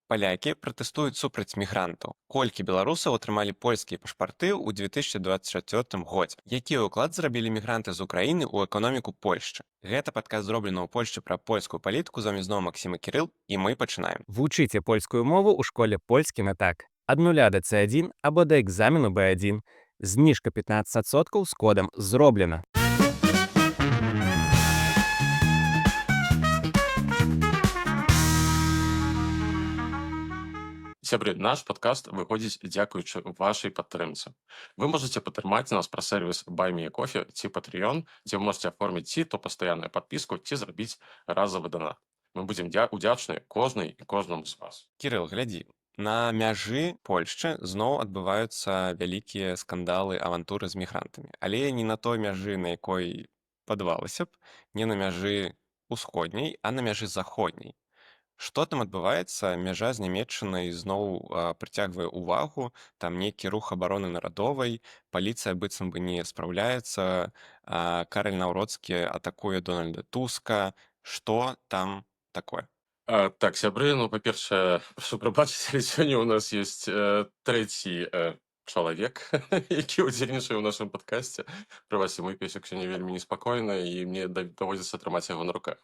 Палякі пратэстуюць супраць мігрантаў. Колькі беларусаў атрымалі польскія пашпарты ў 2024 годзе. Які ўклад зрабілі мігранты з Украіны ў эканоміку Польшчы? Гэта падказ зроблена ў Польшчы пра польскую палітыку за зноў Максіма Кірыл, і мы пачынаем. Вучыце польскую мову ў школе польскі на так. Ад 0 да C1 або да экзамену B1. Зніжка 15% з кодам «Зроблена». Сябры, наш падкаст выходзіць дзякуючы вашай падтрымцы. Вы можаце падтрымаць нас праз сервіс Buy Me a Coffee ці Patreon, дзе вы можаце аформіць ці то пастаянную падпіску, ці зрабіць разавы донат. Мы будзем удзячныя кожнай і кожнаму з вас. Кірыл, глядзі. На мяжы Польшчы зноў адбываюцца вялікія скандалы, авантуры з мігрантамі. Але не на той мяжы, на якой падавалася б, не на мяжы усходняй, а на мяжы заходняй. Што там адбываецца? Мяжа з Нямецчынай зноў прыцягвае ўвагу, там нейкі рух абароны нарадовай, паліцыя быццам бы не спраўляецца, Карэль Наўроцкі атакуе Дональда Туска. Што там такое? Так, сябры, ну, па-першае, прошу прабачыць, але сёння ў нас ёсць трэці чалавек, які ўдзельнічае ў нашым падкасце. Прабачце, мой песік сёння вельмі неспакойны, і мне даводзіцца трымаць яго на руках.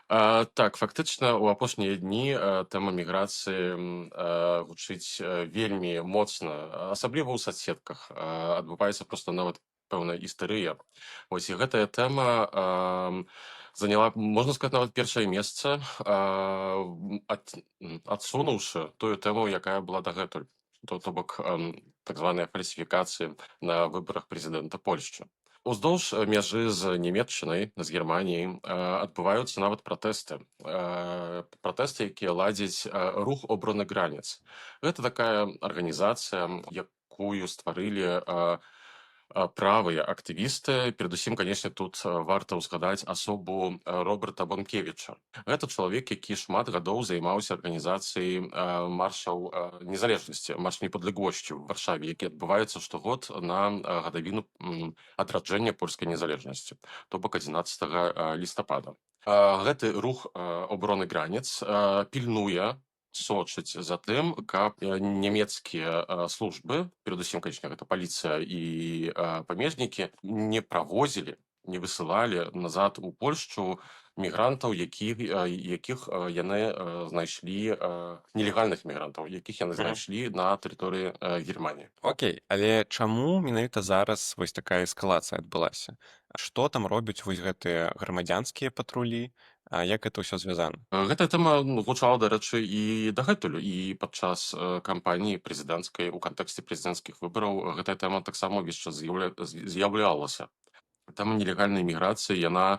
Так, фактычна, у апошнія дні тэма міграцыі гучыць вельмі моцна, асабліва ў соцсетках. Адбываецца проста нават пэўная істэрыя. Вось, і гэтая тэма заняла, можна сказаць, нават першае месца, адсунуўшы тую тэму, якая была дагэтуль. То бок, так званыя фальсіфікацыі на выбарах прэзідэнта Польшчы. Уздоўж мяжы з Нямецчынай, з Германіяй, адбываюцца нават пратэсты. Пратэсты, якія ладзяць рух «Обраны граніц». Гэта такая арганізацыя, якую стварылі правыя актывісты. Перадусім, канешне, тут варта ўзгадаць асобу Роберта Бонкевіча. Гэта чалавек, які шмат гадоў займаўся арганізацыяй маршаў незалежнасці, марш непадлеглосці ў Варшаве, які адбываецца штогод на гадавіну адраджэння польскай незалежнасці, то бок 11 лістапада. Гэты рух «Обороны граніц» пільнуе, сочыць за тым, каб нямецкія службы, перадусім, канечне, гэта паліцыя і памежнікі, не правозілі, не высылалі назад у Польшчу мігрантаў, якіх яны знайшлі, нелегальных мігрантаў, якіх яны знайшлі на тэрыторыі Германіі. Окей, але чаму менавіта зараз вось такая эскалацыя адбылася? Што там робяць вось гэтыя грамадзянскія патрулі? Як гэта ўсё звязана? Гэтая тэма гучала, дарэчы, і дагэтуль, і падчас кампаніі прэзідэнцкай, у кантэксце прэзідэнцкіх выбараў гэтая тэма таксама ўвесь час з'яўлялася. Тэма нелегальнай міграцыі, яна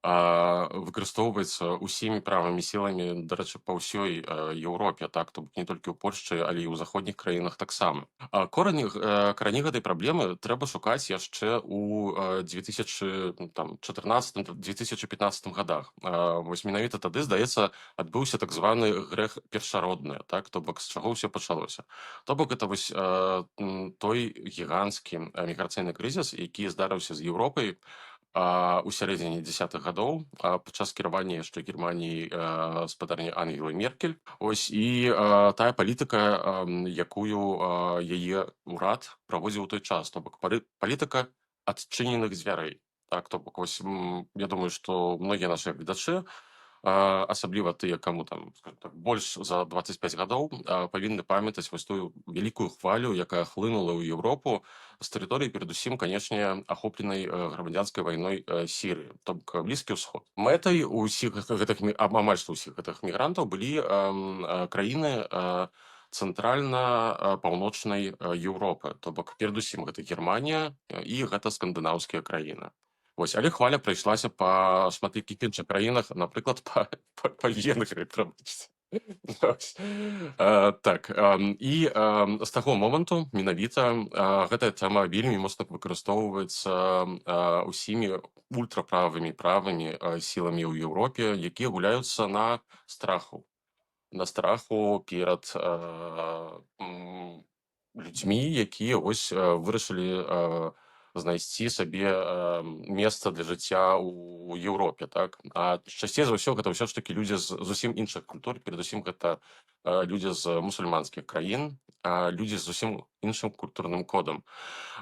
выкарыстоўваецца ўсімі правымі сіламі, дарэчы, па ўсёй Еўропе, так, то бок не толькі ў Польшчы, але і ў заходніх краінах таксама. Карані гэтай праблемы трэба шукаць яшчэ ў 2014-2015 годах. Вось менавіта тады, здаецца, адбыўся так званы грэх першародны, так, то бок з чаго ўсё пачалося. То бок гэта вось той гіганцкі міграцыйны крызіс, які здарыўся з Еўропай у сярэдзіне 10-х гадоў, падчас кіравання яшчэ Германіі спадарні Ангелы Меркель. Ось, і тая палітыка, якую яе ўрад праводзіў у той час, то бок палітыка адчыненых дзвярэй. Так, то бок, ось, я думаю, што многія нашы гледачы, асабліва тыя, каму там, скажем так, больш за 25 гадоў, павінны памятаць вось тую вялікую хвалю, якая хлынула ў Еўропу з тэрыторыі, перадусім, канешне, ахопленай грамадзянскай вайной Сірыі, то бок Блізкі ўсход. Мэтай усіх гэтых, амаль што ўсіх гэтых мігрантаў былі краіны цэнтральна-паўночнай Еўропы, то бок перадусім гэта Германія і гэта скандынаўскія краіны. Вось, але хваля прайшлася па шматлікіх іншых краінах, напрыклад, па Венгрыі, прабачце. Так, і з таго моманту менавіта гэтая тэма вельмі моцна выкарыстоўваецца ўсімі ультраправымі правымі сіламі ў Еўропе, якія гуляюцца на страху перад людзьмі, якія вось вырашылі знайсці сабе месца для жыцця ў Еўропе, так. А часцей за ўсё гэта ўсё ж такі людзі з зусім іншых культур, перадусім гэта людзі з мусульманскіх краін, людзі з зусім іншым культурным кодам.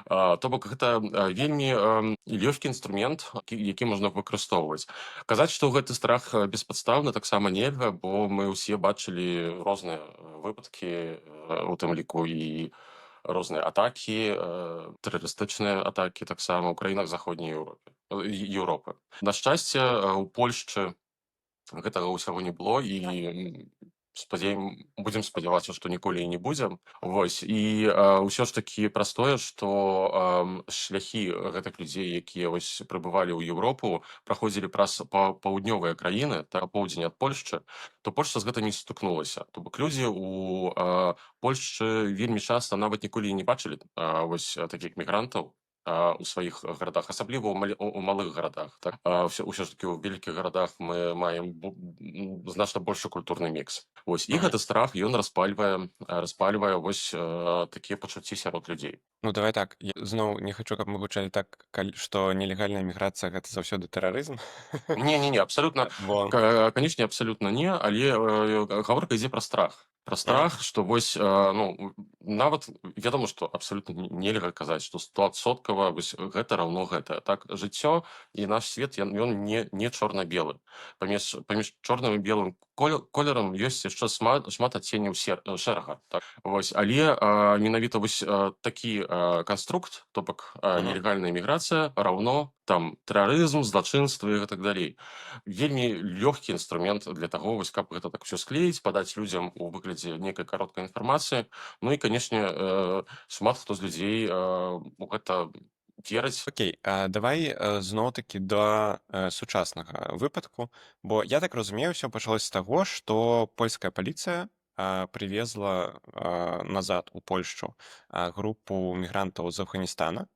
То бок гэта вельмі лёгкі інструмент, які можна выкарыстоўваць. Казаць, што гэты страх беспадстаўны, таксама нельга, бо мы ўсе бачылі розныя выпадкі, у тым ліку і розныя атакі, тэрарыстычныя атакі таксама ў краінах заходняй Еўропы. На шчасце, у Польшчы гэтага ўсяго не было і будзем спадзявацца, што ніколі і не будзе. Вось і ўсё ж такі праз тое, што шляхі гэтых людзей, якія вось прыбывалі ў Еўропу, праходзілі праз паўднёвыя краіны, поўдзень ад Польшчы, то Польшча з гэтым не сутыкнулася. То бок людзі ў Польшчы вельмі часта нават ніколі і не бачылі вось такіх мігрантаў у сваіх гарадах, асабліва ў малых гарадах, так. Ўсё ж такі ў вялікіх гарадах мы маем значна большы культурны мікс. Вось і гэты страх ён распальвае вось такія пачуцці сярод людзей. Ну давай так, я зноў не хачу, каб мы гучалі так, што нелегальная міграцыя гэта заўсёды тэрарызм. Не, абсалютна, Бо канечне, абсалютна не, але гаворка ідзе пра страх. Пра страх, што вось ну нават вядома, што абсалютна нельга казаць, што 100% вось гэта раўно гэта. Так, жыццё і наш свет ён не чорна-белы. Паміж чорным і белым колерам ёсць яшчэ шмат адценняў шэрага. Так. Вось, але менавіта вось такі канструкт, то бок нелегальная міграцыя раўно там тэрарызм, злачынства і гэтак далей. Вельмі лёгкі інструмент для таго, вось каб гэта так усё склеіць, падаць людзям у выглядзе нейкай кароткай інфармацыі. Ну і канешне, шмат хто з людзей у гэта верыць. Окей, давай зноў-такі да сучаснага выпадку, бо я так разумею, ўсё пачалося з таго, што польская паліцыя прывезла назад у Польшчу групу мігрантаў з Афганістана.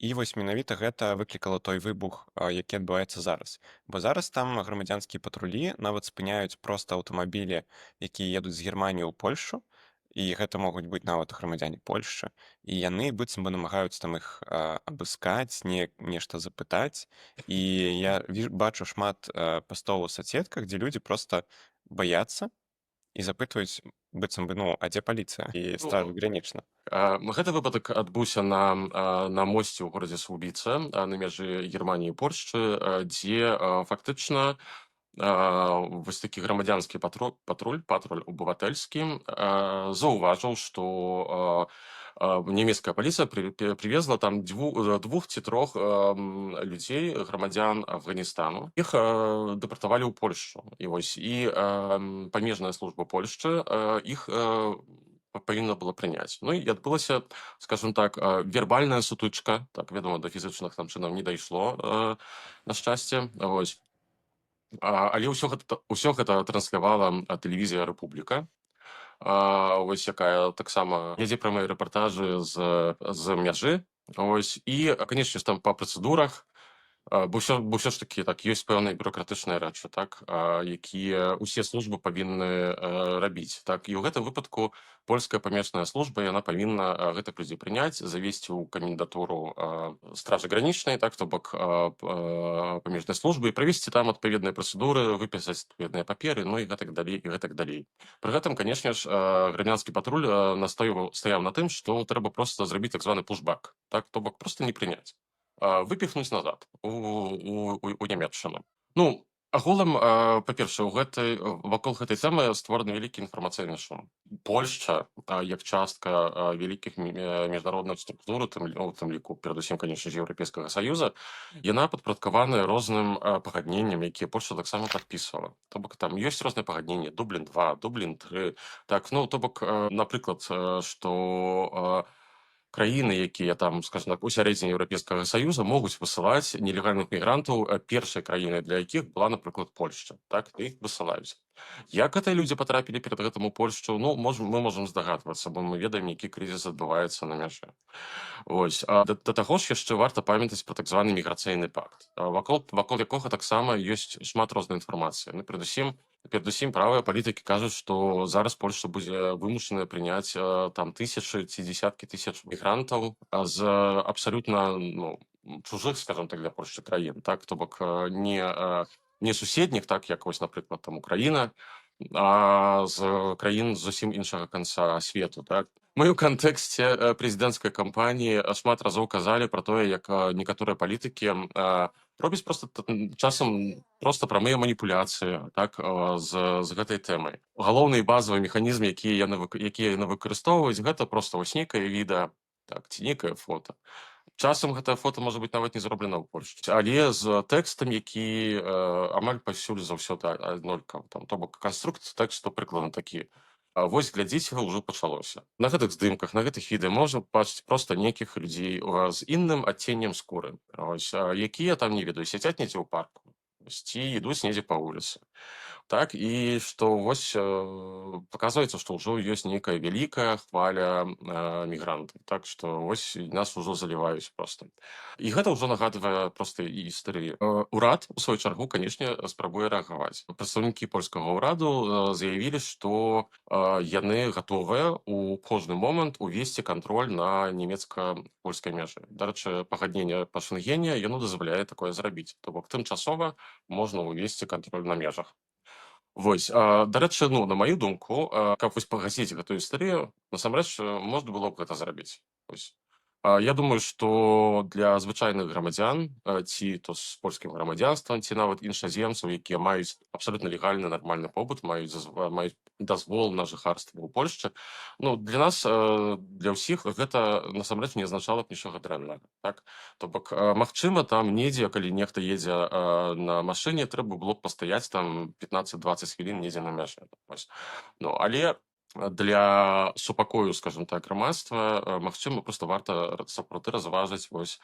І вось менавіта гэта выклікала той выбух, які адбываецца зараз. Бо зараз там грамадзянскія патрулі нават спыняюць проста аўтамабілі, якія едуць з Германіі ў Польшчу, і гэта могуць быць нават грамадзяне Польшчы, і яны быццам бы намагаюцца там іх абыскаць, нешта запытаць. І я бачу шмат пастоў у соцсетках, дзе людзі проста баяцца і запытваюць быццам бы, ну, а дзе паліцыя і стража гранічна. Гэты выпадак адбыўся на мосце ў горадзе Słubice, на мяжы Германіі і Польшчы, дзе фактычна вось такі грамадзянскі патруль абыватэльскі заўважыў, што нямецкая паліцыя прывезла там двух ці трох людзей, грамадзян Афганістану. Іх дэпартавалі ў Польшчу. І вось і памежная служба Польшчы іх павінна была прыняць. Ну і адбылася, скажем так, вербальная сутычка. Так, вядома, да фізычных там чынаў не дайшло, на шчасце. Вось. Але ўсё гэта транслявала тэлевізія Рэпубліка, вось якая таксама вядзе прамыя рэпартажы з мяжы. Вось. І, канечне ж, там па працэдурах, бо ўсё ж такі так ёсць пэўныя бюрократычныя рэчы, так, якія ўсе службы павінны рабіць. Так. І ў гэтым выпадку польская памежная служба яна павінна гэтых людзей прыняць, завесці ў камендатуру стражы гранічнай, так, то бок памежнай службы, і правесці там адпаведныя працэдуры, выпісаць адпаведныя паперы, ну і гэтак далей і гэтак далей. Пры гэтым, канешне ж, грамадзянскі патруль стаяў на тым, што трэба проста зрабіць так званы пушбак, так, то бок проста не прыняць. Выпіхнуць назад у Нямецчыну. Ну, агулам, па-першае, вакол гэтай тэмы створаны вялікі інфармацыйны шум. Польшча, як частка вялікіх міжнародных структур, у тым ліку, перадусім, канешне ж, Еўрапейскага Саюза, яна падпарадкаваная розным пагадненням, якія Польшча таксама падпісвала. То бок там ёсць розныя пагадненні, Дублін 2, Дублін 3. Так, ну, то бок, напрыклад, што краіны, якія там, скажем так, у сярэдзіне Еўрапейскага Саюза могуць высылаць нелегальных мігрантаў, першай краінай для якіх была, напрыклад, Польшча. Так, іх высылаюць. Як гэтыя людзі патрапілі перад гэтым у Польшчу? Ну, мы можам здагадвацца, бо мы ведаем, які крызіс адбываецца на мяжы. Вось. Да таго ж яшчэ варта памятаць пра так званы міграцыйны пакт, вакол якога таксама ёсць шмат рознай інфармацыі. Ну, перадусім, Перадусім правыя палітыкі кажуць, што зараз Польшча будзе вымушаная прыняць там тысячы ці дзесяткі тысяч мігрантаў з абсалютна чужых, скажем так, для Польшчы краін, так, то бок не суседніх, так як вось, напрыклад, там Украіна, а з краін зусім іншага канца свету, так. Мы ў кантэксце прэзідэнцкай кампаніі шмат разоў казалі пра тое, як некаторыя палітыкі робяць проста часам проста прамыя маніпуляцыі, так, з гэтай тэмай. Галоўны і базавы механізм, якія яны выкарыстоўваюць, гэта проста вось нейкае відэа, так, ці нейкае фота. Часам гэтае фота можа быць нават не зроблена ў Польшчы, але з тэкстам, які амаль паўсюль заўсёды аднолькавы. Там, то бок канструкт тэксту прыкладна такі. Вось глядзіце, ўжо пачалося. На гэтых здымках, на гэтых відэа можна бачыць проста нейкіх людзей з інным адценнем скуры, якія там, не ведаю, сядзяць недзе ў парку ці ідуць недзе па вуліцы. Так, і што вось паказваецца, што ўжо ёсць нейкая вялікая хваля мігрантаў. Так што вось нас ужо заліваюць проста. І гэта ўжо нагадвае проста гістарыю. Урад, у сваю чаргу, канешне, спрабуе рэагаваць. Прадстаўнікі польскага ўраду заявілі, што яны гатовыя ў кожны момант увесці кантроль на нямецка-польскай мяжы. Дарэчы, пагадненне па Шэнгене яно дазваляе такое зрабіць. То бок тымчасова можна ўвесці кантроль на межах. Вось, дарэчы, на маю думку, каб вось пагасіць гэтую гістарыю, насамрэч можна было б гэта зрабіць. Вось. Я думаю, што для звычайных грамадзян, ці то з польскім грамадзянствам, ці нават іншаземцаў, якія маюць абсалютна легальны нармальны побыт, маюць дазвол на жыхарства ў Польшчы, для нас, для ўсіх гэта насамрэч не азначала б нічога дрэннага. Так? То бок, магчыма, там недзе, калі нехта едзе на машыне, трэба было б пастаяць там 15-20 хвілін недзе на мяжы. Але для супакою, скажем так, грамадства, магчыма, проста варта сапраўды разважыць вось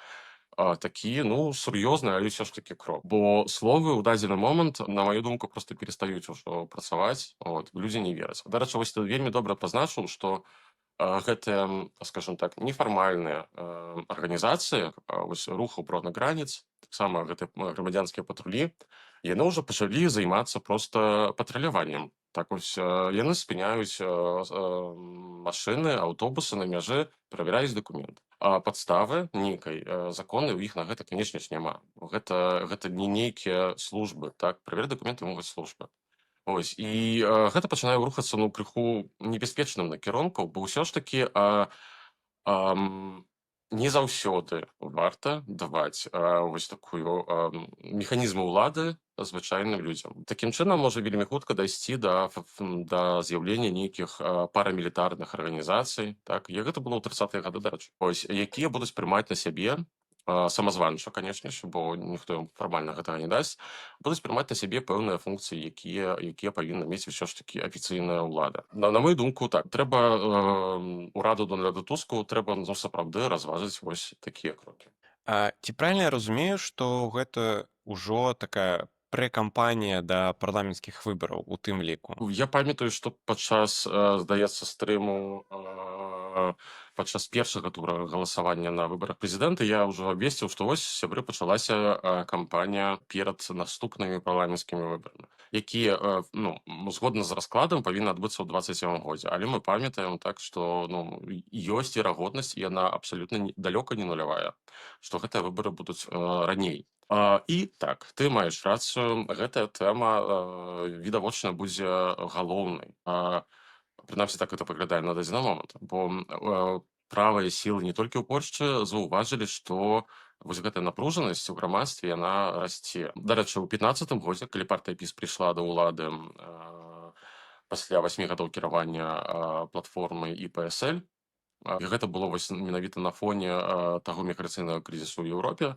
такі, сур'ёзны, але ўсё ж такі крок. Бо словы ў дадзены момант, на маю думку, проста перастаюць ужо працаваць, людзі не вераць. Дарэчы, вось ты вельмі добра пазначыў, што гэтыя, скажем так, нефармальныя арганізацыі, вось рух абароны граніц, таксама гэтыя грамадзянскія патрулі, яны ўжо пачалі займацца проста патруляваннем. Так вось, яны спыняюць машыны, аўтобусы на мяжы, правяраюць дакументы. А падставы нейкай законнай у іх на гэта, канешне ж, няма. Гэта не нейкія службы, так, праверыць дакументы могуць службы. Ось, і гэта пачынае рухацца крыху небяспечным накірунку, бо ўсё ж такі не заўсёды варта даваць вось такую механізм улады звычайным людзям. Такім чынам можа вельмі хутка дайсці да з'яўлення нейкіх парамілітарных арганізацый, так, як гэта было ў 30-е гады, дарэчы, якія будуць прымаць на сябе самазванча, канешне ж, бо ніхто ім фармальна гэтага не дасць, будуць прымаць на сябе пэўныя функцыі, якія павінна мець усё ж такі афіцыйная ўлада. На мою думку, так, трэба ураду Дональда Туску трэба сапраўды разважыць вось такія крокі. Ці правільна я разумею, што гэта ўжо такая прэ-кампанія да парламенцкіх выбараў у тым ліку? Я памятаю, што падчас, здаецца, стрыму падчас першага тура галасавання на выбарах прэзідэнта я ўжо абвесціў, што вось, сябры, пачалася кампанія перад наступнымі парламенцкімі выбарамі, якія, згодна з раскладам, павінны адбыцца ў 27 годзе. Але мы памятаем, так, што ёсць верагоднасць, і яна абсалютна далёка не нулявая, што гэтыя выбары будуць раней. І так, ты маеш рацыю, гэтая тэма відавочна будзе галоўнай. Прынамсі, так гэта выглядае на дадзены момант, бо правыя сілы не толькі ў Польшчы заўважылі, што вось гэтая напружанасць у грамадстве, яна расце. Дарэчы, у 15-м годзе, калі партыя ПіС прыйшла да ўлады пасля 8 гадоў кіравання платформай і ПСЛ, і гэта было вось менавіта на фоне таго міграцыйнага крызісу ў Еўропе,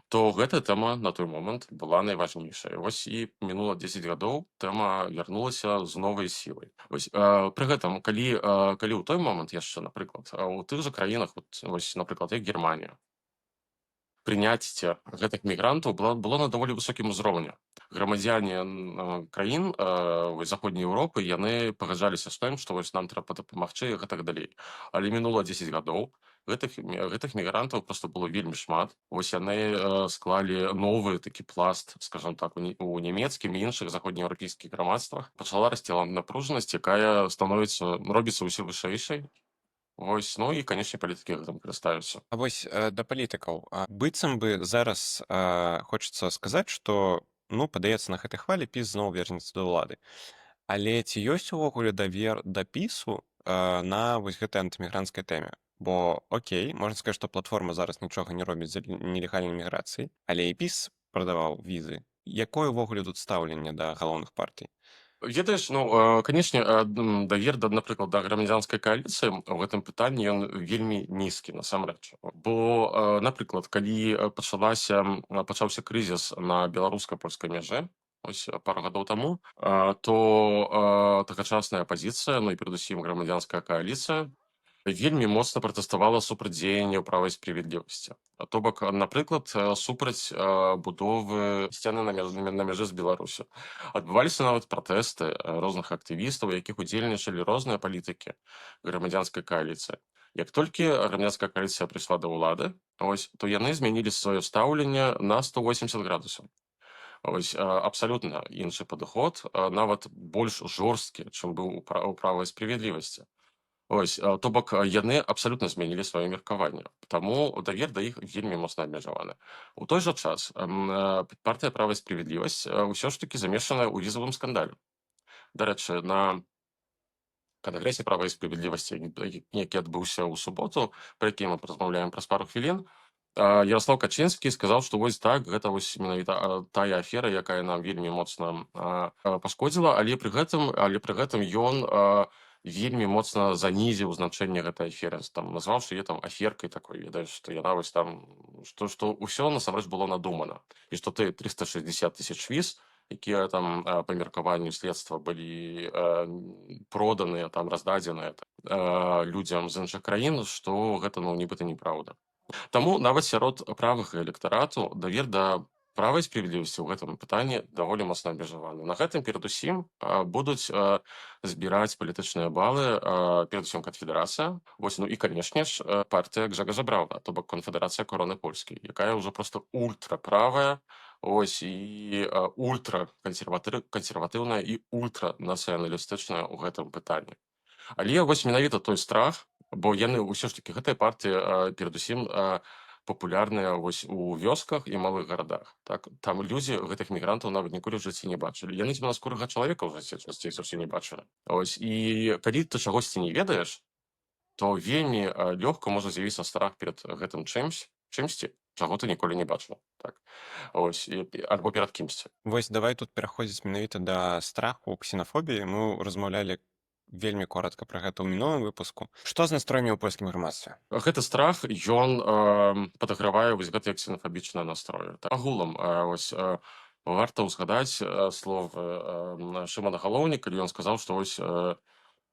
то гэтая тэма на той момант была найважнейшая. Вось і мінула 10 гадоў, тэма вярнулася з новай сілай. Вось, пры гэтым, калі ў той момант яшчэ, напрыклад, у тых жа краінах, вось, напрыклад, як Германія, прыняцце гэтых мігрантаў было на даволі высокім узроўні. Грамадзяне краін заходняй Еўропы, яны пагаджаліся з тым, што вось нам трэба дапамагчы і гэтак далей. Але мінула 10 гадоў, гэтых мігрантаў просто было вельмі шмат. Вось яны склалі новы такі пласт, скажем так, у нямецкім і іншых заходнееўрапейскіх грамадствах. Пачала расці напружанасць, якая робіцца ўсё вышэйшай. Вось, ну і, канечне, палітыкі гэтым карыстаюцца. А вось да палітыкаў. Быццам бы зараз хочацца сказаць, што ну падаецца на гэтай хвалі піс зноў вернецца да ўлады. Але ці ёсць увогуле давер да пісу на вось гэтай антымігранцкай тэме? Бо окей, можна сказаць, што платформа зараз нічога не робіць з нелегальнай міграцыяй, але і піс прадаваў візы. Якое ўвогуле тут стаўленне да галоўных партый? Ведаеш, ну, канечне, давер, напрыклад, да грамадзянскай кааліцыі ў гэтым пытанні ён вельмі нізкі насамрэч. Бо, напрыклад, калі пачаўся крызіс на беларуска-польскай мяжы, ось пару гадоў таму, то тагачасная апазіцыя, ну і перадусім грамадзянская кааліцыя, вельмі моцна пратэставала супраць дзеянняў права і справядлівасці. То бок, напрыклад, супраць будовы сцяны на мяжы з Беларусю. Адбываліся нават пратэсты розных актывістаў, у якіх удзельнічалі розныя палітыкі грамадзянскай кааліцыі. Як толькі грамадзянская кааліцыя прыйшла да ўлады, ось, то яны змянілі сваё стаўленне на 180 градусаў. Ось, абсалютна іншы падыход, нават больш жорсткі, чым быў у права і справядлівасці. Ось, то бок, яны абсалютна змянілі сваё меркаванне. Таму давер да іх вельмі моцна абмежаваны. У той жа час партыя права і справядлівасць ўсё ж такі замешаная ў візавым скандале. Дарэчы, на кангрэсе права і справядлівасці, які адбыўся ў суботу, пра які мы паразмаўляем праз пару хвілін, Ярослаў Качынскі сказаў, што вось так, гэта вось менавіта тая афера, якая нам вельмі моцна пашкодзіла, але пры гэтым ён вельмі моцна занізіў значэнне гэтай аферы, назваўшы яе аферкай такой, ведаеш, што яна вось што ўсё насамрэч было надумана. І што 360 000 віз, якія па меркаванню следства былі проданыя, раздадзеныя людзям з іншых краін, што гэта нібыта неправда. Таму нават сярод правага электарату давер да права і справядлівасці ў гэтым пытанні даволі моцна абмежаваны. На гэтым перадусім будуць збіраць палітычныя балы, перадусім канфедэрацыя, вось, ну і, канешне ж, партыя Гжэгажа Браўна, то бок канфедэрацыя Короны Польскай, якая ўжо проста ультраправая, ось, і ультракансерватыўная і ультранацыяналістычная ў гэтым пытанні. Але вось менавіта той страх, бо яны ўсё ж такі гэтыя партыі перадусім папулярныя вось у вёсках і малых гарадах. Так? Там людзі гэтых мігрантаў нават ніколі ў жыцці не бачылі. Яны зеленаскурага чалавека ў жыцці часцей зусім не бачылі. Ось, і калі ты чагосьці не ведаеш, то вельмі лёгка можа з'явіцца страх перад гэтым чымсьці, чаго ты ніколі не бачыў. Так? Ось, альбо перад кімсьці. Вось давай тут пераходзіць менавіта да страху, ксенафобіі. Мы размаўлялі вельмі коротка пра гэта ў мінулым выпуску. Што з настроямі ў польскім грамадстве? Гэты страх, ён падагравае вось гэтыя ксенафабічныя настроі. Агулам, вось, варта ўзгадаць словы Шымона Галоўніка, калі ён сказаў, што вось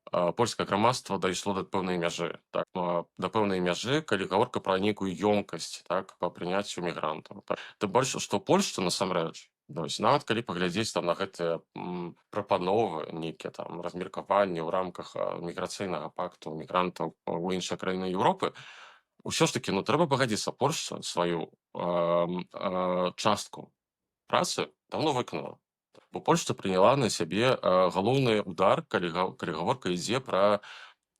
польскае грамадства дайшло да пэўнай мяжы. Так? Да пэўнай мяжы, калі гаворка пра нейкую ёмкасць, так, па прыняццю мігрантаў. Так? Тым больш, што Польшча насамрэч, нават калі паглядзець на гэтыя прапановы, нейкія размеркаванні ў рамках міграцыйнага пакту мігрантаў у іншыя краіны Еўропы, ўсё ж такі, трэба пагадзіцца, Польшча сваю частку працы даўно выканала. Бо Польшча прыняла на сябе галоўны удар, калі гаворка ідзе пра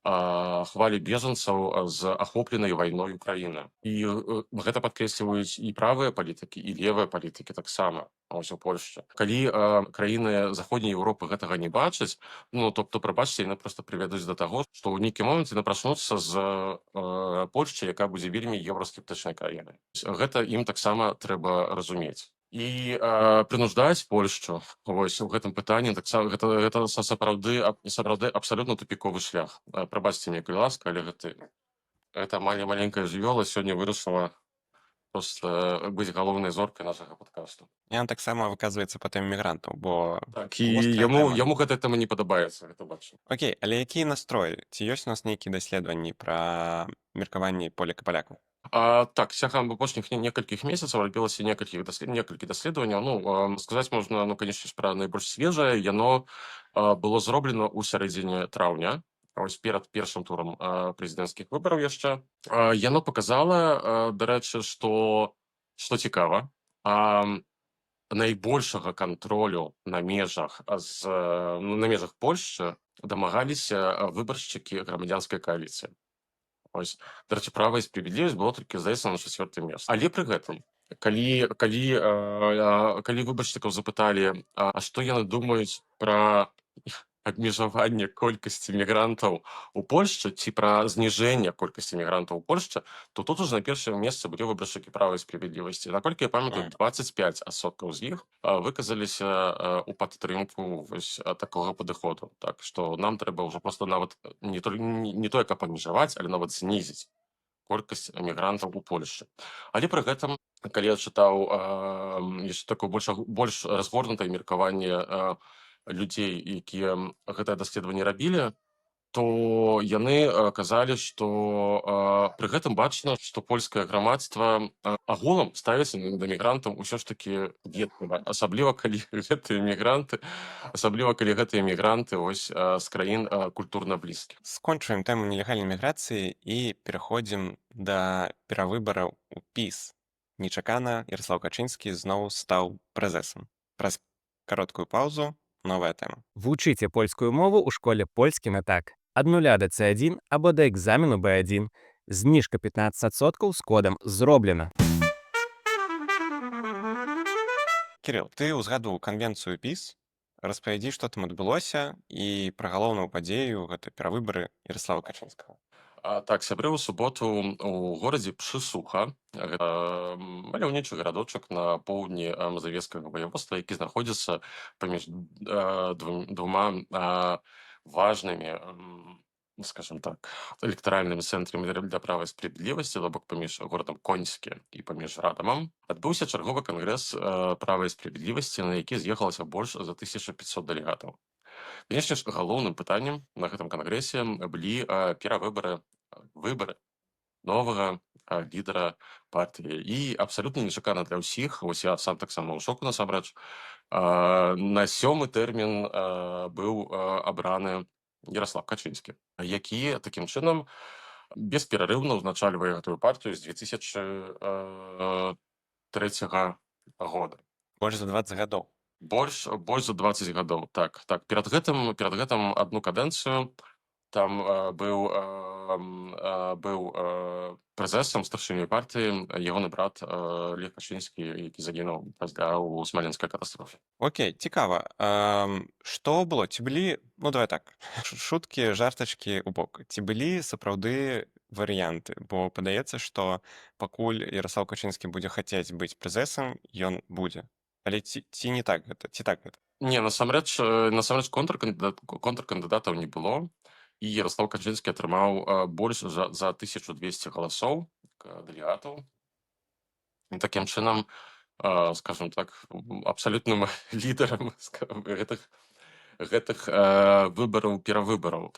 хвалі бежанцаў з ахопленай вайной Украіны. І гэта падкрэсліваюць і правыя палітыкі, і левыя палітыкі таксама у Польшчы. Калі краіны заходняй Еўропы гэтага не бачаць, то, прабачце, яны проста прывядуць да таго, што ў нейкі момант яны прачнуцца з Польшчы, якая будзе вельмі еўраскептычнай краінай. Гэта ім таксама трэба разумець. І прынуждаць Польшчу вось у гэтым пытанні гэта сапраўды абсалютна тупіковы шлях. Прабачце мне, калі ласка, але гэта маленькая жывёла сёння вырашыла проста быць галоўнай зоркай нашага падкасту. Яна таксама выказваецца па тэме мігрантаў, бо Так, і яму гэта тэма не падабаецца, гэта бачу. Окей, але якія настроі? Ці ёсць у нас нейкія даследаванні пра меркаванні поляк і палякаў? Так, цягам апошніх некалькіх месяцаў рабілася некалькі даследаванняў. Сказаць можна, канечне ж, пра найбольш свежае. Яно было зроблена ў сярэдзіне траўня. ось перад першым турам прэзідэнцкіх выбараў яшчэ. Яно паказала, дарэчы, што цікава, найбольшага кантролю на межах на межах Польшчы дамагаліся выбаршчыкі грамадзянскай кааліцыі. Ось, дарэчы, права і справядлівасць было толькі, здаецца, на 4 месцы. Але пры гэтым, калі выбаршчыкаў запыталі, што яны думаюць пра абмежаванне колькасці мігрантаў у Польшчы ці пра зніжэнне колькасці мігрантаў у Польшчы, то тут уже на першым месцы былі выбаршчыкі права і справядлівасці. Наколькі я памятаю, 25% з іх выказаліся у падтрымку такога падыходу. Так што нам трэба ўжо проста нават не тое, каб абмежаваць, але нават знізіць колькасць эмігрантаў у Польшчы. Але пры гэтым, калі я чытаў яшчэ такое больш разгорнутае меркаванне людзей, якія гэтае даследаванне рабілі, то яны казалі, што пры гэтым бачна, што польскае грамадства агулам ставіцца да мігрантаў усё ж такі ветліва, асабліва калі гэтыя мігранты з краін культурна блізкіх. Скончваем тэму нелегальнай міграцыі і пераходзім да перавыбараў у ПіС. Нечакана Ярослаў Качынскі зноў стаў прэзэсам. Праз кароткую паўзу новая тэма. Вучыце польскую мову ў школе польскі на так. Ад 0 да C1 або да экзамену B1. Зніжка 15% з кодам «Зроблена». Кірыл, ты ўзгадваў канвенцыю ПіС. Распавядзі, што там адбылося і пра галоўную падзею гэта перавыбары Ярослава Качынскага. Так, сябры ў суботу у горадзе Пшысуха, маляўнічы гарадочак на поўдні Мазавецкага ваяводства, які знаходзіцца паміж двума важнымі, скажем так, электаральнымі цэнтрамі для права і справядлівасці, то бок паміж горадам Коньскі і паміж Радамам, адбыўся чарговы кангрэс права і справядлівасці, на які з'ехалася больш за 1500 дэлегатаў. Канешне ж, галоўным пытаннем на гэтым кангрэсе былі выбары новага лідара партыі. І абсалютна нечакана для ўсіх, вось я сам таксама ў шоку насамрэч, на 7-й тэрмін быў абраны Ярослав Качынскі, які такім чынам бесперарыўна ўзначальвае гэтую партыю з 2003 года. Больш за 20 гадоў. Больш за 20 гадоў, так. Перад гэтым адну кадэнцыю там быў прэзэсам старшыні партыі ягоны брат Лех Качынскі, які загінуў пасля ў смаленскай катастрофе. Окей, цікава. Што было? Ці былі, давай так, шуткі, жартачкі ў бок. Ці былі сапраўды варыянты? Бо падаецца, што пакуль Ярослав Качынскі будзе хацець быць прэзэсам, ён будзе. Але ці не так гэта? Ці так гэта? Не, насамрэч контркандыдатаў не было. І Ярослав Качынскі атрымаў больш за 1200 галасоў дэлегатаў. І такім чынам, скажем так, абсалютным лідарам гэтых перавыбараў.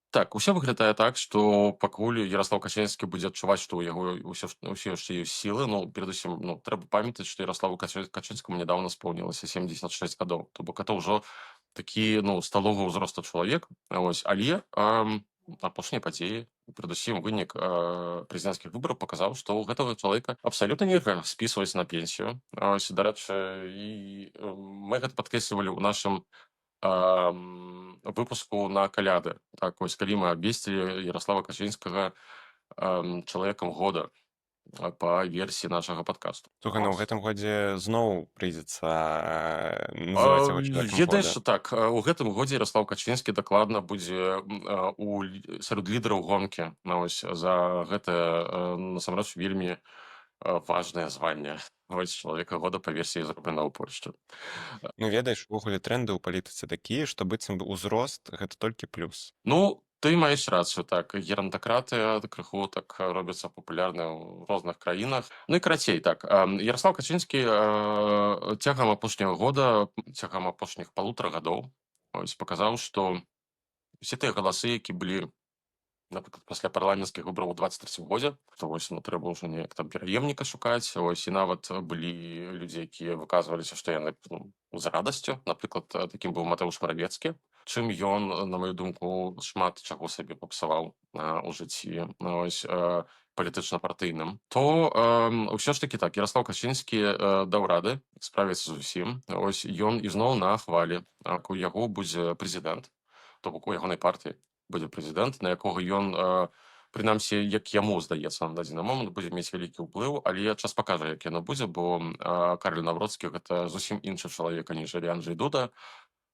Так, усё выглядае так, што пакуль Ярослав Качынскі будзе адчуваць, што ў яго ўсё яшчэ ёсць сілы, перадусім, трэба памятаць, што Ярославу Качынскаму нядаўна споўнілася 76 гадоў. То бок гэта ўжо такі, сталога ўзросту чалавек. Але апошнія падзеі, перадусім вынік прэзідэнцкіх выбараў паказаў, што ў гэтага чалавека абсалютна нельга спісваць на пенсію. Дарэчы, і мы гэта падкрэслівалі ў нашым выпуску на каляды. Так, калі мы абвесцілі Ярослава Качынскага чалавекам года па версіі нашага падкасту. Слухай, ў гэтым годзе зноў прыйдзецца называць яго чалавекам года. Ведаеш, так, у гэтым годзе Ярослав Качынскі дакладна будзе сярод лідараў гонкі за гэтае, насамрэч, вельмі важнае званне. Чалавека года па версіі «Зроблена ў Польшчы». Ведаеш, увогуле трэнды ў палітыцы такія, што быццам бы ўзрост гэта толькі плюс. Ты маеш рацыю, так, герантакратыя крыху так робіцца папулярная ў розных краінах. І карацей, так, Ярослав Качынскі цягам апошняга года, цягам апошніх 1,5 гадоў паказаў, што усе тыя галасы, які былі, напрыклад, пасля парламенцкіх выбараў у 23 годзе, то трэба ўжо неяк там пераемніка шукаць, і нават былі людзі, якія выказваліся, што яны з радасцю, напрыклад, такім быў Матэуш Маравецкі, чым ён, на маю думку, шмат чаго сабе папсаваў у жыцці палітычна-партыйным, то ўсё ж такі так, Ярослаў Качынскі даў рады справіцца з усім. Ось ён ізноў на хвалі, у яго будзе прэзідэнт, то бок у ягонай партыі будзе прэзідэнт, на якога ён, прынамсі, як яму здаецца, на дадзены момант будзе мець вялікі ўплыў, але час пакажа, як яно будзе, бо Караль Навроцкі гэта зусім іншы чалавек, аніжэлі Анджэй Дуда.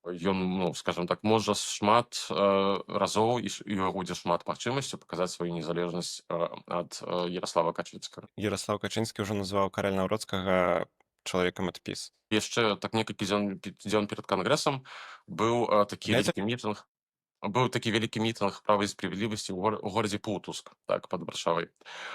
Ён, ну, скажем так, можа шмат разоў і у яго будзе шмат магчымасцяў паказаць сваю незалежнасць ад Ярослава Качынскага. Ярослаў Качынскі ўжо назваў Караля Наўроцкага чалавекам ад ПіС. Яшчэ так некалькі дзён перад кангрэсам быў такі Памятаеце? вялікі мітынг. Быў такі вялікі мітынг права і справядлівасці ў горадзе Пултуск, так, пад Варшавай.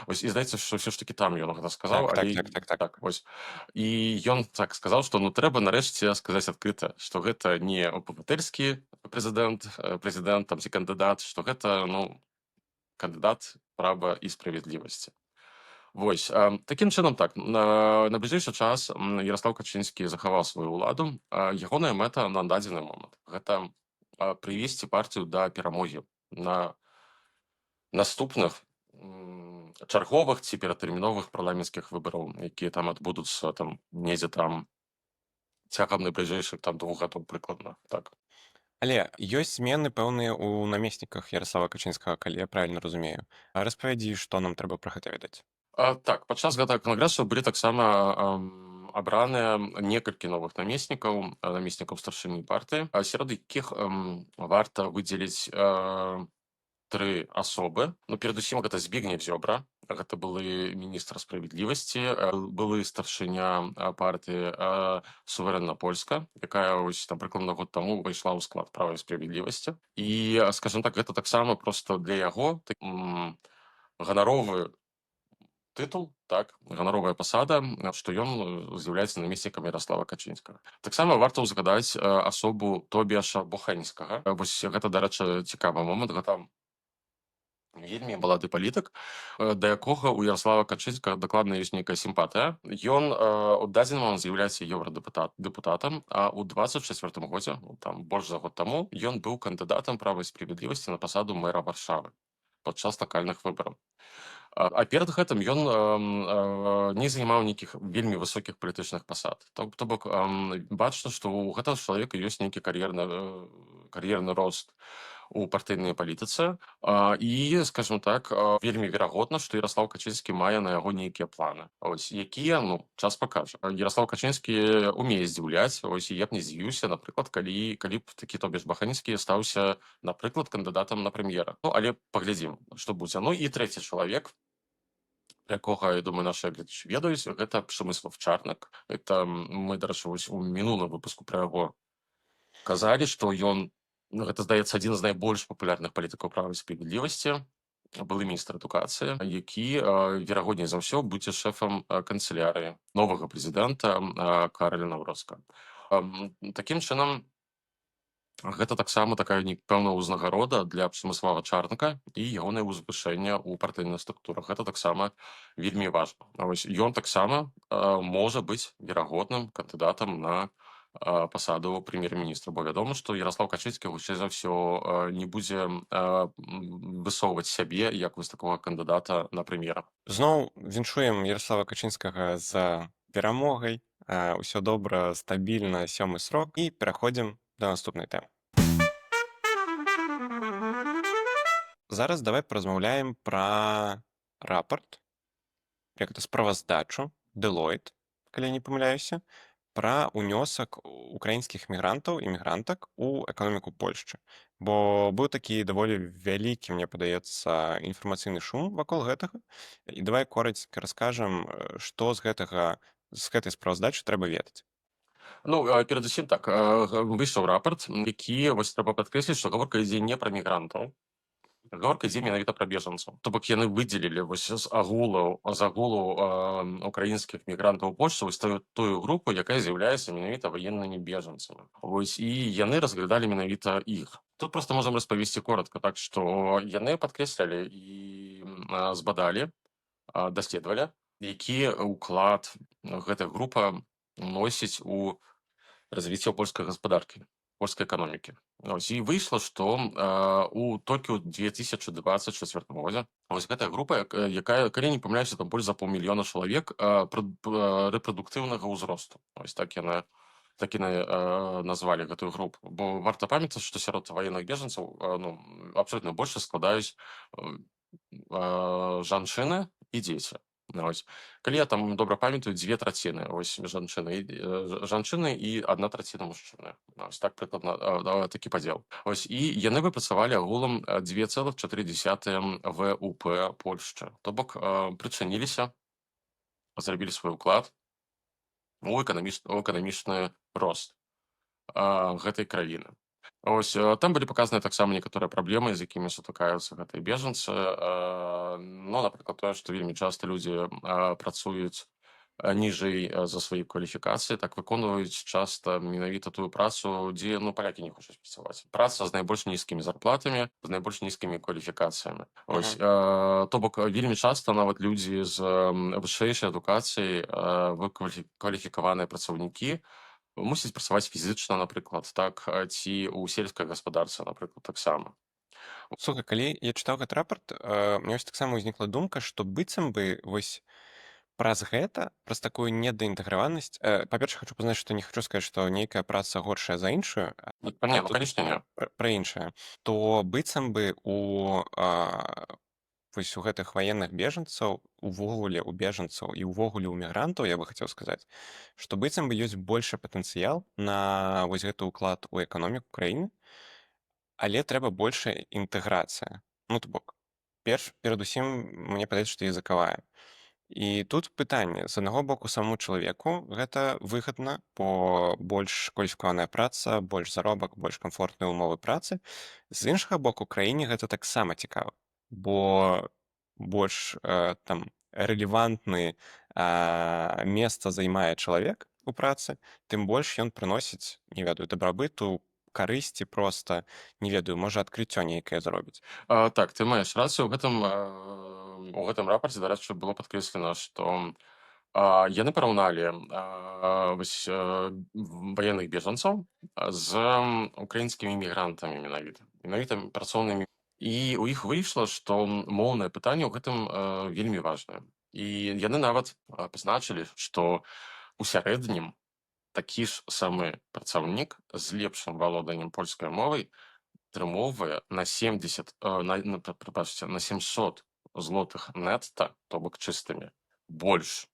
Вось, і здаецца, што ўсё ж такі там ён гэта сказаў, Так, але так, так, так. так, вось. І ён так сказаў, што ну трэба нарэшце сказаць адкрыта, што гэта не абыватэльскі прэзідэнт там ці кандыдат, што гэта, ну, кандыдат права і справядлівасці. Вось, такім чынам так, на бліжэйшы час Ярослаў Качынскі захаваў сваю ўладу, ягоная мэта на дадзены момант гэта прывесці партыю да перамогі на наступных чарговых ці ператэрміновых парламенцкіх выбараў, якія там адбудуцца там недзе там цягам найбліжэйшых там 2 гадоў прыкладна, так. Але ёсць змены пэўныя ў намесніках Ярослава Качынскага, калі я правільна разумею. А распавядзі, што нам трэба пра гэта ведаць. Так, падчас гэтага кангрэсу былі таксама абраныя некалькі новых намеснікаў старшыні партыі, сярод якіх варта выдзеліць 3 асобы. Ну, перадусім, гэта Збігнеў Зёбра, гэта былы міністр справядлівасці, былы старшыня партыі Суверэнна Польска, якая ось там прыкладна год таму ўвайшла ў склад права і справядлівасці. І, скажем так, гэта таксама проста для яго ганаровы тытул, так, ганаровая пасада, што ён з'яўляецца намеснікам Ярослава Качынскага. Таксама варта ўзгадаць асобу Тобіяша Боханскага. Вось гэта, дарэчы, цікавы момант, гэта вельмі малады палітык, да якога у Ярослава Качынскага дакладна ёсць нейкая сімпатыя. Ён у дадзены момант з'яўляецца еўрадэпутатам, а ў 24 годзе, там больш за год таму, ён быў кандыдатам права і справядлівасці на пасаду мэра Варшавы падчас лакальных выбараў. А перад гэтым ён не займаў нейкіх вельмі высокіх палітычных пасад. То бок бачна, што ў гэтага чалавека ёсць нейкі кар'ерны рост у партыйнай палітыцы, і, скажем так, вельмі верагодна, што Ярослаў Качынскі мае на яго нейкія планы, ось, якія, ну, час пакажа. Ярослаў Качынскі умее здзіўляць, ось, і я б не здзівіўся, напрыклад, калі б такі Тобіяш Баханскі стаўся, напрыклад, кандыдатам на прэм'ера. Ну, але паглядзім, што будзе. Ну, і трэці чалавек, якога, я думаю, нашы гледачы ведаюць, гэта Przemysław Czarnek. Это мы, дарэчы, вось у мінулым выпуску пра яго казалі, што ён, ну, гэта, здаецца, адзін з найбольш папулярных палітыкаў права і справядлівасці, былы міністр адукацыі, які, верагодней за ўсё, будзе шэфам канцылярыі новага прэзідэнта Караля Навроцкага. Такім чынам, гэта таксама такая пэўная ўзнагарода для Przemysława Czarnka і ягонае ўзвышэнне ў партыйных структурах. Гэта таксама вельмі важна. Вось, ён таксама можа быць верагодным кандыдатам на пасаду прэм'ер-міністра, бо вядома, што Ярослаў Качынскі хутчэй за ўсё не будзе высоўваць сябе як вось такога кандыдата на прэм'ера. Зноў віншуем Ярослава Качынскага за перамогай. Усё добра, стабільна, 7-й срок. І пераходзім да наступнай тэмы. Зараз давай паразмаўляем пра рапарт, як гэта справаздачу Deloitte, калі я не памыляюся, пра ўнёсак украінскіх мігрантаў і мігрантак у эканоміку Польшчы. Бо быў такі даволі вялікі, мне падаецца, інфармацыйны шум вакол гэтага. І давай коратка раскажам, што з гэтай справаздачы трэба ведаць. Ну, перадусім так, выйшаў рапарт, які, вось, трэба падкрэсліць, што гаворка ідзе не пра мігрантаў, гаворка ідзе менавіта пра бежанцаў. То бок яны выдзелілі вось з агулу украінскіх мігрантаў у Польшчы вось тую групу, якая з'яўляецца менавіта ваеннымі бежанцамі. Вось, і яны разглядалі менавіта іх. Тут проста можам распавесці коратка, так што яны падкрэслялі і збадалі, даследавалі, які ўклад гэтая група носіць у развіццё польскай гаспадаркі. польскай эканомікі. Вось, і выйшла, што толькі ў 2024 годзе вось гэтая група, якая, калі не памыляюся, там больш за паўмільёна чалавек рэпрадуктыўнага ўзросту. Вось так яны назвалі гэтую групу. Бо варта памятаць, што сярод ваенных бежанцаў ну, абсолютна большасць складаюць жанчыны і дзеці. Вось. Калі я там добра памятаю, 2/3 ось жанчыны і 1/3 мужчыны. Ось так прыкладна такі падзел. Ось і яны выпрацавалі агулам 2,4 ВУП Польшчы. То бок прычыніліся, зрабілі свой уклад у эканамічны рост гэтай краіны. Ось там былі паказаныя таксама некаторыя праблемы, з якімі сутыкаюцца гэтыя бежанцы. Ну, напрыклад, тое, што вельмі часта людзі працуюць ніжэй за свае кваліфікацыі, так выконваюць часта менавіта тую працу, дзе ну палякі не хочуць працаваць. Праца з найбольш нізкімі зарплатамі, з найбольш нізкімі кваліфікацыямі. Ось то бок вельмі часта нават людзі з вышэйшай адукацыяй, кваліфікаваныя працаўнікі мусіць працаваць фізічна, напрыклад, так, ці ў сельскай гаспадарцы, напрыклад, таксама. Слухай, калі я чытаў гэты рапарт, мне вось таксама ўзнікла думка, што быццам бы вось праз гэта, праз такую недаінтэграванасць, па-першае, хочу пазнаць, што не хачу сказаць, што нейкая праца горшая за іншую, Ну, а ну, тут канечне, не. пра іншае, то быццам бы вось у гэтых ваенных бежанцаў, увогуле у бежанцаў і ўвогуле ў мігрантаў, я бы хацеў сказаць, што быццам бы ёсць большы патэнцыял на вось гэты ўклад у эканоміку краіны, але трэба большая інтэграцыя. Ну, то бок, перадусім, мне падаецца, што языкавая. І тут пытанне, з аднаго боку, самому чалавеку гэта выгадна, бо больш кваліфікаваная праца, больш заробак, больш камфортныя ўмовы працы. З іншага боку, краіне гэта таксама цікава, бо больш там рэлевантны месца займае чалавек у працы, тым больш ён прыносіць, не ведаю, дабрабыту, карысці проста, не ведаю, можа адкрыццё нейкае зробіць. Так, ты маеш рацыю. У гэтым рапарце, дарэчы, было падкрэслена, што яны параўналі вось ваенных бежанцаў з украінскімі мігрантамі менавіта працоўнымі. І ў іх выйшла, што моўнае пытанне ў гэтым вельмі важнае. І яны нават пазначылі, што у сярэднім такі ж самы працаўнік з лепшым валоданнем польскай мовай атрымоўвае на 700 злотых нетта, то бок чыстымі, больш.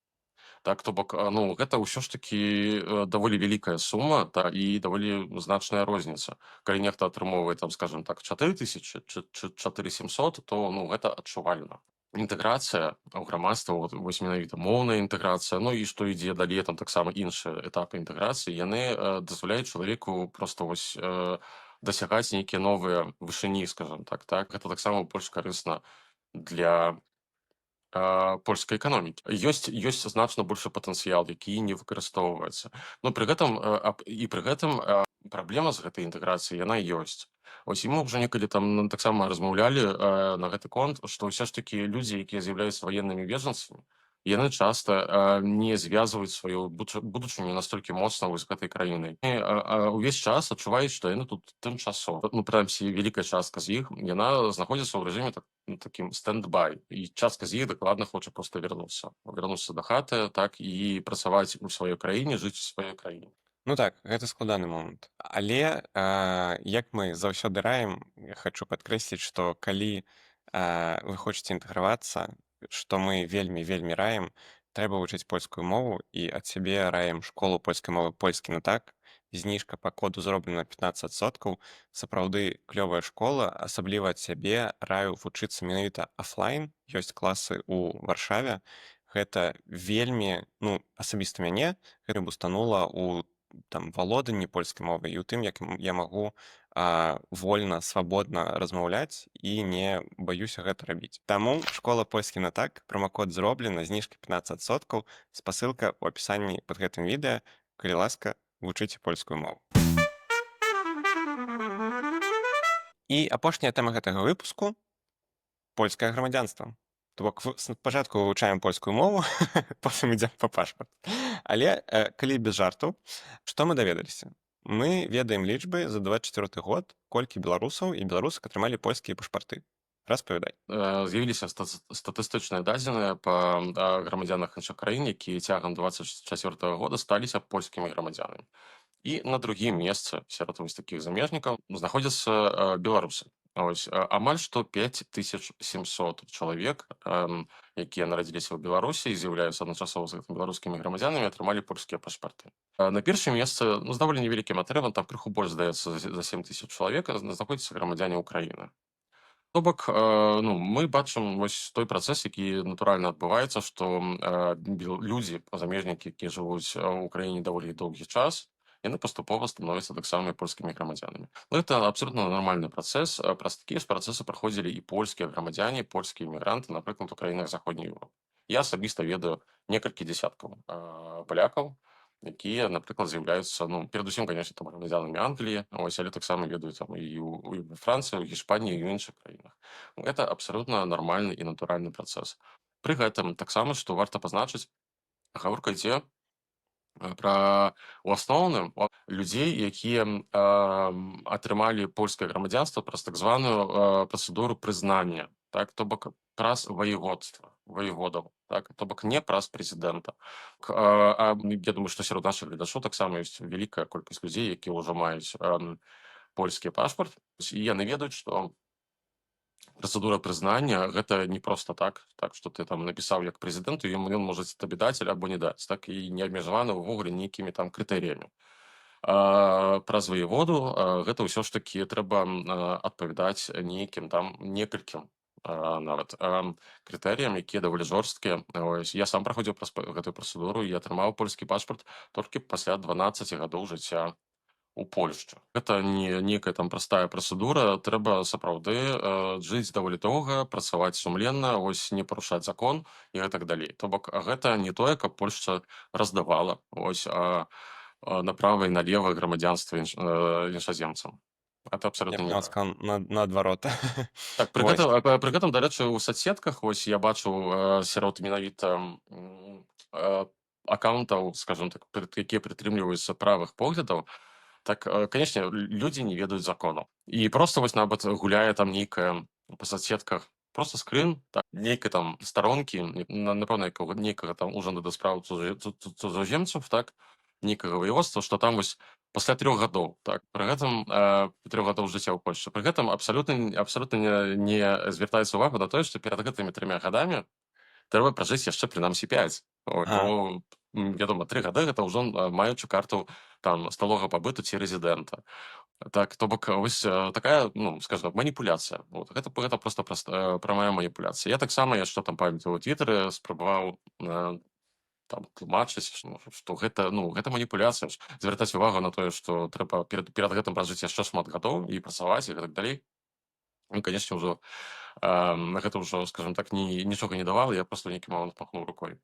Так, то бок, ну, гэта ўсё ж такі даволі вялікая сума, і даволі значная розніца. Калі нехта атрымоўвае, там, скажем так, 4000 чи 4700, то ну, гэта адчувальна. Інтэграцыя ў грамадства, вось менавіта моўная інтэграцыя, ну і што ідзе далей, там таксама іншыя этапы інтэграцыі, яны дазваляюць чалавеку проста вось дасягаць нейкія новыя вышыні, скажем так. Гэта таксама больш карысна для польскай эканомікі. Ёсць значна большы патэнцыял, які не выкарыстоўваецца. Ну, пры гэтым праблема з гэтай інтэграцыяй яна ёсць. Ось і мы ўжо некалі там таксама размаўлялі на гэты конт, што ўсё ж такі людзі, якія з'яўляюцца ваеннымі бежанцамі, яны часта не звязваюць сваю будучыню настолькі моцна з гэтай краінай. І увесь час адчуваюць, што яны тут тымчасова. Ну, прынамсі, вялікая частка з іх, яна знаходзіцца ў рэжыме такім стенд-бай. І частка з іх дакладна хоча проста вярнуцца да хаты, так, і працаваць у сваёй краіне, жыць у сваёй краіне. Ну так, гэта складаны момант. Але як мы заўсёды раім, я хачу падкрэсліць, што калі вы хочаце інтэгравацца, што мы вельмі раім, трэба вучыць польскую мову, і ад сябе раім школу польскай мовы польскі на так. Зніжка па коду зроблена 15%. Сапраўды клёвая школа, асабліва ад сябе раю вучыцца менавіта афлайн. Ёсць класы ў Варшаве. Гэта вельмі, ну, асабіста мяне, гэта бустанула ў там валоданні польскай мовы і ў тым, як я магу вольна, свабодна размаўляць і не баюся гэта рабіць. Таму школа польскі на так, промакод зроблена, зніжка 15%, спасылка ў апісанні пад гэтым відэа. Калі ласка, вучыце польскую мову. І апошняя тэма гэтага выпуску — польскае грамадзянства. То бок спачатку вывучаем польскую мову, потым ідзем па пашпарт. Але калі без жартаў, што мы даведаліся? Мы ведаем лічбы за 24 год, колькі беларусаў і беларусак атрымалі польскія пашпарты. Распавядай. З'явіліся статыстычныя дадзеныя па грамадзянах іншых краін, якія цягам 24 года сталіся польскімі грамадзянамі. І на другім месцы сярод вось такіх замежнікаў знаходзяцца беларусы. Амаль што 5700 чалавек, якія нарадзіліся ў Беларусі і з'яўляюцца адначасова з гэтымі беларускімі грамадзянамі, атрымалі польскія пашпарты. На першым месцы, ну, з даволі невялікім атрывам, там крыху больш, здаецца, за 7000 чалавек знаходзяцца грамадзяне Ўкраіны. То бок, ну, мы бачым вось той працэс, які натуральна адбываецца, што людзі, замежнікі, якія жывуць у краіне даволі доўгі час, яны паступова становяцца таксама і польскімі грамадзянамі. Ну, гэта абсолютна нармальны працэс. Праз такія ж працэсы праходзілі і польскія грамадзяне, польскія імігранты, напрыклад, у краінах заходняй Еўропы. Я асабіста ведаю некалькі дзясяткаў палякаў, якія, напрыклад, з'яўляюцца, ну, перадусім, канешне, там грамадзянамі Англіі, але таксама ведаю там і ў Францыі, у Гішпаніі і ў іншых краінах. Гэта абсалютна нармальны і натуральны працэс. Пры гэтым таксама, што варта пазначыць, гаворка ідзе пра у асноўным людзей, якія атрымалі польскае грамадзянства праз так званую працэдуру прызнання, так, то бок праз воеводаў, так, то бок не праз прэзідэнта. Я думаю, што сярод нашых гледачоў таксама ёсць вялікая колькасць людзей, якія ўжо маюць польскі пашпарт, і яны ведаюць, што працэдура прызнання гэта не проста так, што ты там напісаў як прэзідэнту, ён можа табе даць або не даць, так, і не абмежаваны ўвогуле нейкімі там крытэрыямі. Праз воеводу гэта ўсё ж такі трэба адпавядаць нейкім там некалькім нават крытэрыям, якія даволі жорсткія. Я сам праходзіў праз гэтую працэдуру і атрымаў польскі пашпарт толькі пасля 12 гадоў жыцця у Польшчы. Гэта не нейкая там простая працэдура, трэба сапраўды жыць даволі доўга, працаваць сумленна, не парушаць закон і гэтак далей. То бок гэта не тое, каб Польшча раздавала направа і налева грамадзянства іншаземцам. Это Я абсолютно б не нават так. сказаў наадварот. Так, пры гэтым, дарэчы, у соцсетках я бачыў сярод менавіта аккаунтаў, скажем так, якія прытрымліваюцца правых поглядаў, так, канешне, людзі не ведаюць закону. І проста нават гуляе там нейкая па соцсетках просто скрын, так, нейкай там старонкі, напэўна, нейкага там ужанду да спраў цудзаземцаў, так, нейкага воеводства, што там пасля 3 гадоў, так, пры гэтым 3 гадоў жыцця ў Польшчы. Пры гэтым абсалютна не звяртаецца ўвагу на тое, што перад гэтымі 3 гадамі трэба пражыць яшчэ прынамсі 5. Бо, вядома, 3 гады гэта ўжо маючы карту там сталога пабыту ці рэзідэнта. Так, то бок такая, ну, скажем, маніпуляцыя. Гэта проста прамая маніпуляцыя. Я таксама яшчэ там памятаю у Твітары спрабаваў там тлумачыць, што гэта маніпуляцыя, звяртаць увагу на тое, што трэба перад гэтым пражыць яшчэ шмат гадоў і працаваць і гэтак далей. Ну, канешне, ўжо гэта ўжо, скажем так, нічога не давала, я проста нейкі момант махнуў рукой.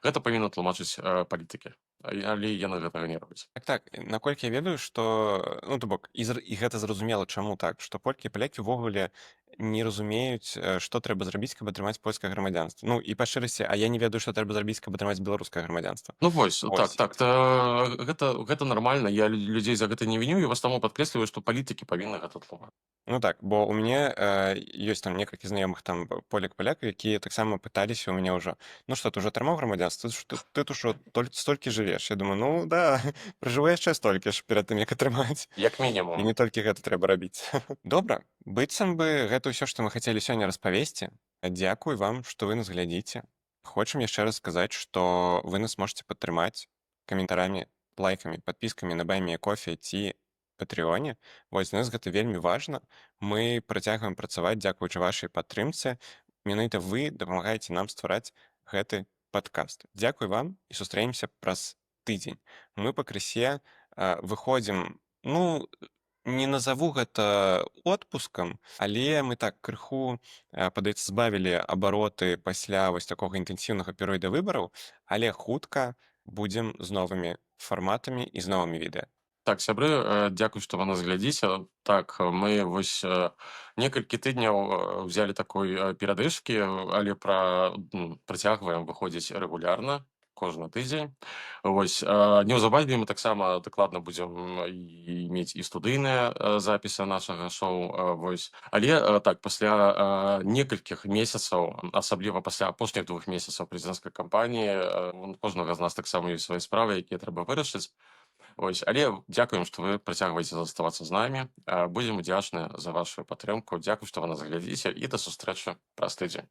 Гэта павінна тлумачыць палітыкі, але яны гэтага не робяць. Так, наколькі я ведаю, што, ну, то бок, і гэта зразумела, чаму так, што полькі і палякі ўвогуле не разумеюць, што трэба зрабіць, каб атрымаць польскае грамадзянства. Ну, і па шчырасці, а я не ведаю, што трэба зрабіць, каб атрымаць беларускае грамадзянства. Ну, Вось. так, гэта нармальна, я людзей за гэта не віню, і вас таму падкрэсліваю, што палітыкі павінны гэта тлумачыць. Ну так, бо у мяне ёсць там некалькі знаёмых там поляк-палякаў, якія таксама пыталіся ў мяне ўжо: ну што, ты ўжо атрымаў грамадзянства, ты тут што столькі жывеш? Я думаю, ну да, пражыву яшчэ столькі ж перад тым, як атрымаць. Як І мінімум. не толькі гэта трэба рабіць. Добра, быццам бы гэта ўсё, што мы хацелі сёння распавесці. Дзякуй вам, што вы нас глядзіце. Хочам яшчэ раз сказаць, што вы нас можете падтрымаць каментарамі, лайкамі, падпіскамі на Buy.me.coffee ці Патрыёне. Вось, для нас гэта вельмі важна. Мы працягваем працаваць дзякуючы вашай падтрымцы. Менавіта вы дапамагаеце нам ствараць гэты падкаст. Дзякуй вам і сустрэнемся праз тыдзень. Мы пакрысе выходзім, ну, не назову гэта отпускам, але мы так крыху, падаецца, збавілі абароты пасля вось такога інтэнсіўнага перыяда выбараў, але хутка будзем з новымі фарматамі і з новымі відэа. Так, сябры, дзякуй, што вы нас глядзіце. Так, мы некалькі тыдняў взялі такой перадышкі, але працягваем выходзіць рэгулярна. кожны тыдзень. Вось неўзабаве мы таксама дакладна будзем мець і студыйныя запісы нашага шоу. Вось. Але так пасля некалькіх месяцаў, асабліва пасля апошніх 2 месяцаў прэзідэнцкай кампаніі, у кожнага з нас таксама ёсць свае справы, якія трэба вырашыць. Вось. Але дзякуем, што вы працягваеце заставацца з намі. Будзем удзячныя за вашу падтрымку. Дзякуй, што вы нас глядзіце, і да сустрэчы праз тыдзень.